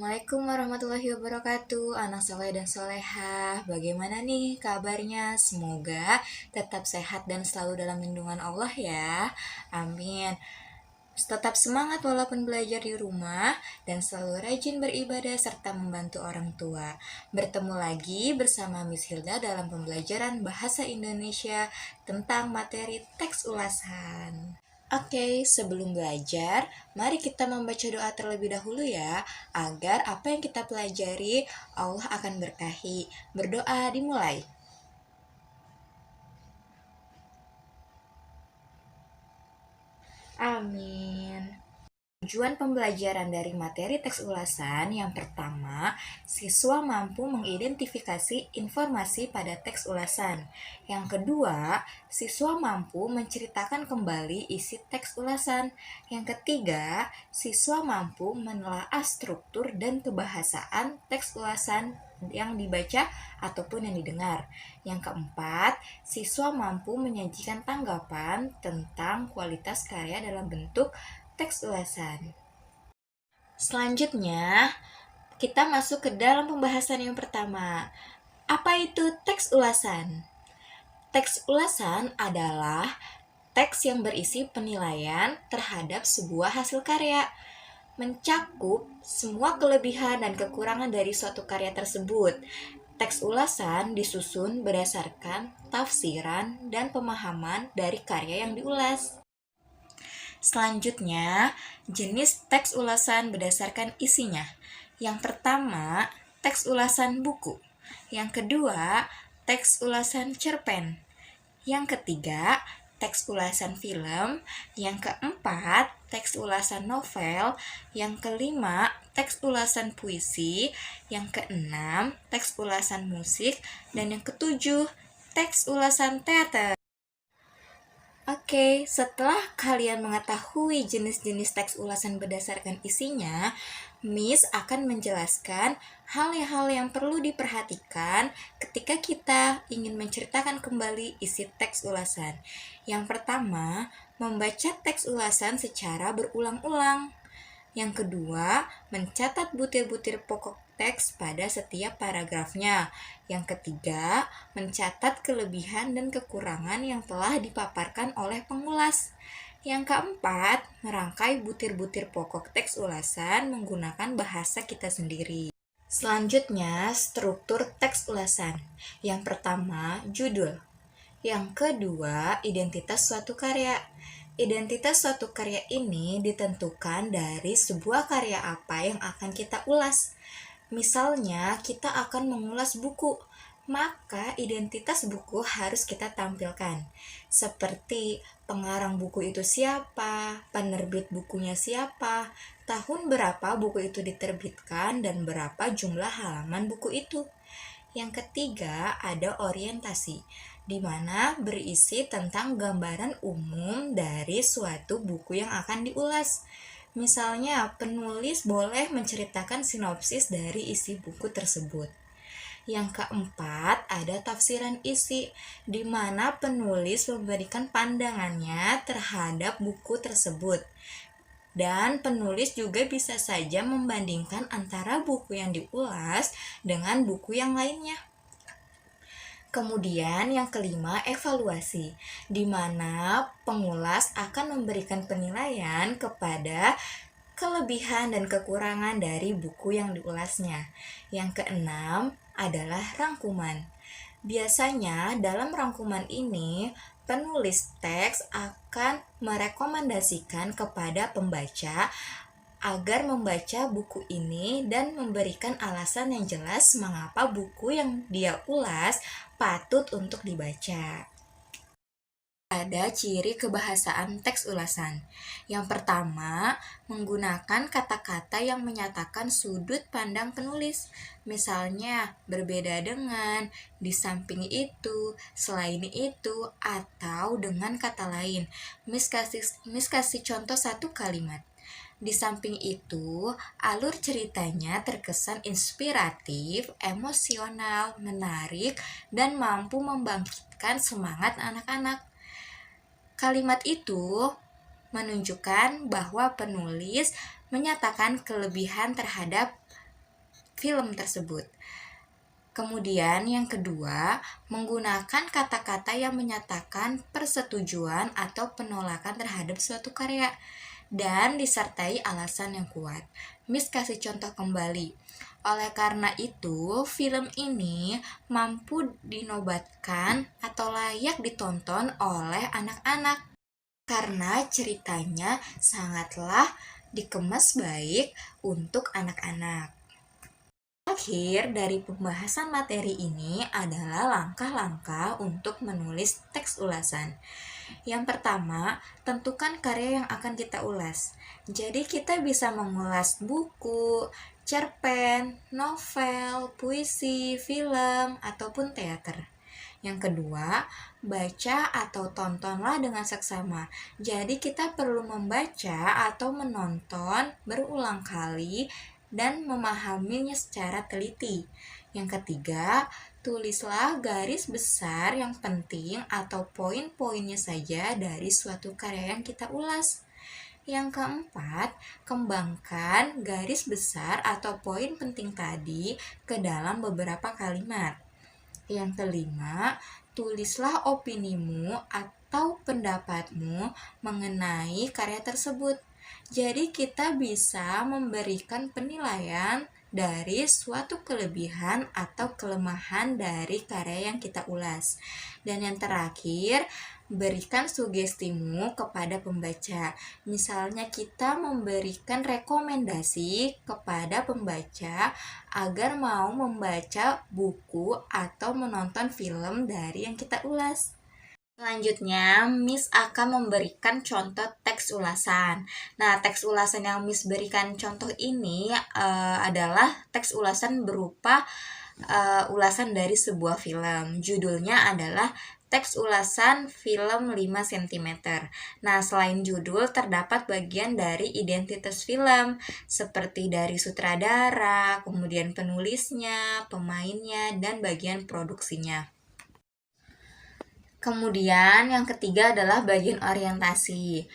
Assalamualaikum warahmatullahi wabarakatuh. Anak soleh dan solehah, bagaimana nih kabarnya? Semoga tetap sehat dan selalu dalam lindungan Allah ya. Amin. Tetap semangat walaupun belajar di rumah dan selalu rajin beribadah serta membantu orang tua. Bertemu lagi bersama Miss Hilda dalam pembelajaran bahasa Indonesia tentang materi teks ulasan. Oke, sebelum belajar, mari kita membaca doa terlebih dahulu ya, agar apa yang kita pelajari Allah akan berkahi. Berdoa dimulai. Amin. Tujuan pembelajaran dari materi teks ulasan yang pertama, siswa mampu mengidentifikasi informasi pada teks ulasan. Yang kedua, siswa mampu menceritakan kembali isi teks ulasan. Yang ketiga, siswa mampu menelaah struktur dan kebahasaan teks ulasan yang dibaca ataupun yang didengar. Yang keempat, siswa mampu menyajikan tanggapan tentang kualitas karya dalam bentuk teks ulasan. Selanjutnya, kita masuk ke dalam pembahasan yang pertama. Apa itu teks ulasan? Teks ulasan adalah teks yang berisi penilaian terhadap sebuah hasil karya, mencakup semua kelebihan dan kekurangan dari suatu karya tersebut. Teks ulasan disusun berdasarkan tafsiran dan pemahaman dari karya yang diulas. Selanjutnya, jenis teks ulasan berdasarkan isinya. Yang pertama, teks ulasan buku. Yang kedua, teks ulasan cerpen. Yang ketiga, teks ulasan film. Yang keempat, teks ulasan novel. Yang kelima, teks ulasan puisi. Yang keenam, teks ulasan musik. Dan yang ketujuh, teks ulasan teater. Oke, setelah kalian mengetahui jenis-jenis teks ulasan berdasarkan isinya, Miss akan menjelaskan hal-hal yang perlu diperhatikan ketika kita ingin menceritakan kembali isi teks ulasan. Yang pertama, membaca teks ulasan secara berulang-ulang. Yang kedua, mencatat butir-butir pokok teks pada setiap paragrafnya. Yang ketiga, mencatat kelebihan dan kekurangan yang telah dipaparkan oleh pengulas. Yang keempat, merangkai butir-butir pokok teks ulasan menggunakan bahasa kita sendiri. Selanjutnya, struktur teks ulasan. Yang pertama, judul. Yang kedua, identitas suatu karya. Identitas suatu karya ini ditentukan dari sebuah karya apa yang akan kita ulas. Misalnya, kita akan mengulas buku, maka identitas buku harus kita tampilkan. Seperti pengarang buku itu siapa, penerbit bukunya siapa, tahun berapa buku itu diterbitkan, dan berapa jumlah halaman buku itu. Yang ketiga, ada orientasi, di mana berisi tentang gambaran umum dari suatu buku yang akan diulas. Misalnya, penulis boleh menceritakan sinopsis dari isi buku tersebut. Yang keempat, ada tafsiran isi, di mana penulis memberikan pandangannya terhadap buku tersebut. Dan penulis juga bisa saja membandingkan antara buku yang diulas dengan buku yang lainnya. Kemudian yang kelima, evaluasi, di mana pengulas akan memberikan penilaian kepada kelebihan dan kekurangan dari buku yang diulasnya. Yang keenam adalah rangkuman. Biasanya dalam rangkuman ini, penulis teks akan merekomendasikan kepada pembaca agar membaca buku ini dan memberikan alasan yang jelas mengapa buku yang dia ulas patut untuk dibaca. Ada ciri kebahasaan teks ulasan. Yang pertama, menggunakan kata-kata yang menyatakan sudut pandang penulis. Misalnya, berbeda dengan, di samping itu, selain itu, atau dengan kata lain. Miss kasih contoh satu kalimat. Di samping itu, alur ceritanya terkesan inspiratif, emosional, menarik, dan mampu membangkitkan semangat anak-anak. Kalimat itu menunjukkan bahwa penulis menyatakan kelebihan terhadap film tersebut. Kemudian yang kedua, menggunakan kata-kata yang menyatakan persetujuan atau penolakan terhadap suatu karya dan disertai alasan yang kuat. Miss kasih contoh kembali. Oleh karena itu, film ini mampu dinobatkan atau layak ditonton oleh anak-anak karena ceritanya sangatlah dikemas baik untuk anak-anak. Akhir dari pembahasan materi ini adalah langkah-langkah untuk menulis teks ulasan. Yang pertama, tentukan karya yang akan kita ulas. Jadi kita bisa mengulas buku, cerpen, novel, puisi, film, ataupun teater. Yang kedua, baca atau tontonlah dengan seksama. Jadi kita perlu membaca atau menonton berulang kali dan memahaminya secara teliti. Yang ketiga, tulislah garis besar yang penting atau poin-poinnya saja dari suatu karya yang kita ulas. Yang keempat, kembangkan garis besar atau poin penting tadi ke dalam beberapa kalimat. Yang kelima, tulislah opinimu atau pendapatmu mengenai karya tersebut. Jadi kita bisa memberikan penilaian dari suatu kelebihan atau kelemahan dari karya yang kita ulas. Dan yang terakhir, berikan sugestimu kepada pembaca. Misalnya kita memberikan rekomendasi kepada pembaca agar mau membaca buku atau menonton film dari yang kita ulas. Selanjutnya, Miss akan memberikan contoh teks ulasan. Nah, teks ulasan yang Miss berikan contoh ini adalah teks ulasan berupa ulasan dari sebuah film. Judulnya adalah teks ulasan film 5 cm. Nah, selain judul, terdapat bagian dari identitas film, seperti dari sutradara, kemudian penulisnya, pemainnya, dan bagian produksinya. Kemudian yang ketiga adalah bagian orientasi.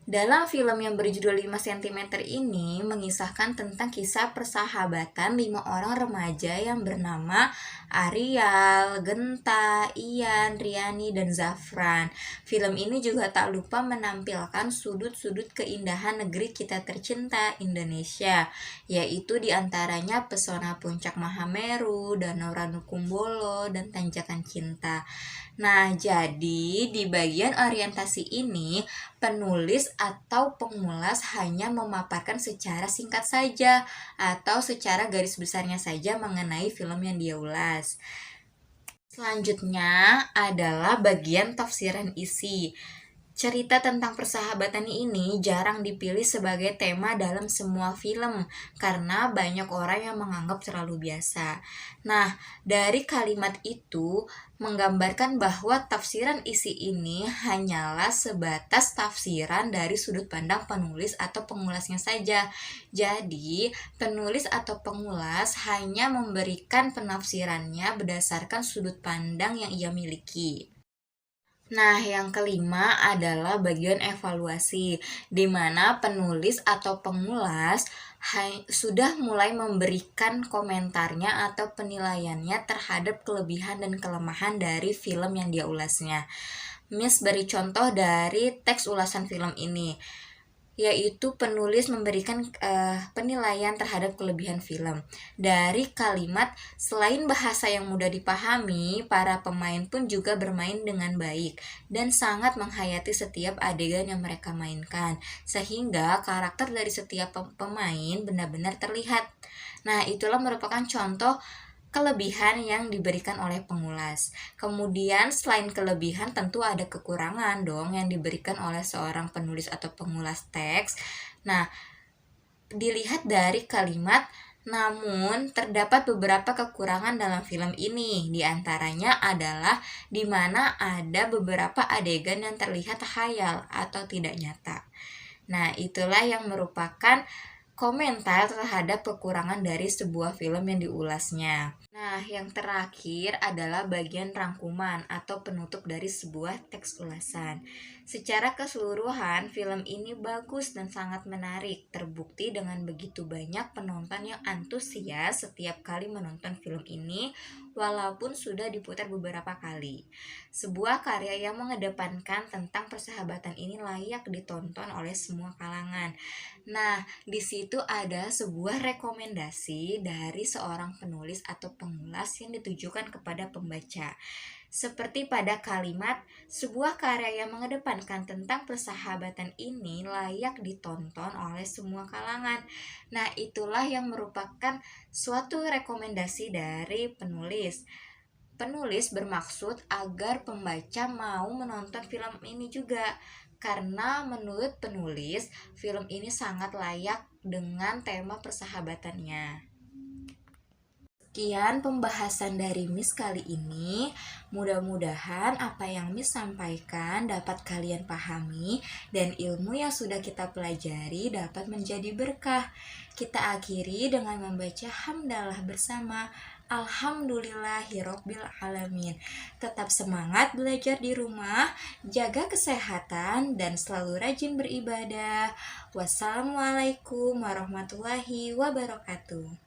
Dalam film yang berjudul 5 cm ini mengisahkan tentang kisah persahabatan 5 orang remaja yang bernama Arial, Genta, Ian, Riani, dan Zafran. Film ini juga tak lupa menampilkan sudut-sudut keindahan negeri kita tercinta Indonesia, yaitu diantaranya pesona Puncak Mahameru, Danau Ranukumbolo, dan Tanjakan Cinta. Nah, jadi di bagian orientasi ini, penulis atau pengulas hanya memaparkan secara singkat saja atau secara garis besarnya saja mengenai film yang dia ulas. Selanjutnya adalah bagian tafsiran isi. Cerita tentang persahabatan ini jarang dipilih sebagai tema dalam semua film karena banyak orang yang menganggap terlalu biasa. Nah, dari kalimat itu menggambarkan bahwa tafsiran isi ini hanyalah sebatas tafsiran dari sudut pandang penulis atau pengulasnya saja. Jadi, penulis atau pengulas hanya memberikan penafsirannya berdasarkan sudut pandang yang ia miliki. Nah, yang kelima adalah bagian evaluasi, di mana penulis atau pengulas sudah mulai memberikan komentarnya atau penilaiannya terhadap kelebihan dan kelemahan dari film yang dia ulasnya. Miss beri contoh dari teks ulasan film ini, yaitu penulis memberikan penilaian terhadap kelebihan film. Dari kalimat, selain bahasa yang mudah dipahami, para pemain pun juga bermain dengan baik dan sangat menghayati setiap adegan yang mereka mainkan, sehingga karakter dari setiap pemain benar-benar terlihat. Nah, itulah merupakan contoh kelebihan yang diberikan oleh pengulas. Kemudian selain kelebihan tentu ada kekurangan dong yang diberikan oleh seorang penulis atau pengulas teks. Nah, dilihat dari kalimat, namun terdapat beberapa kekurangan dalam film ini. Di antaranya adalah di mana ada beberapa adegan yang terlihat khayal atau tidak nyata. Nah, itulah yang merupakan komentar terhadap kekurangan dari sebuah film yang diulasnya. Nah, yang terakhir adalah bagian rangkuman atau penutup dari sebuah teks ulasan. Secara keseluruhan, film ini bagus dan sangat menarik. Terbukti dengan begitu banyak penonton yang antusias setiap kali menonton film ini, walaupun sudah diputar beberapa kali. Sebuah karya yang mengedepankan tentang persahabatan ini layak ditonton oleh semua kalangan. Nah, di situ ada sebuah rekomendasi dari seorang penulis atau pengulas yang ditujukan kepada pembaca. Seperti pada kalimat, sebuah karya yang mengedepankan tentang persahabatan ini layak ditonton oleh semua kalangan. Nah, itulah yang merupakan suatu rekomendasi dari penulis. Penulis bermaksud agar pembaca mau menonton film ini juga. Karena menurut penulis, film ini sangat layak dengan tema persahabatannya. Sekian pembahasan dari Miss kali ini. Mudah-mudahan apa yang Miss sampaikan dapat kalian pahami dan ilmu yang sudah kita pelajari dapat menjadi berkah. Kita akhiri dengan membaca hamdalah bersama. Alhamdulillahirobbil alamin. Tetap semangat belajar di rumah, jaga kesehatan dan selalu rajin beribadah. Wassalamualaikum warahmatullahi wabarakatuh.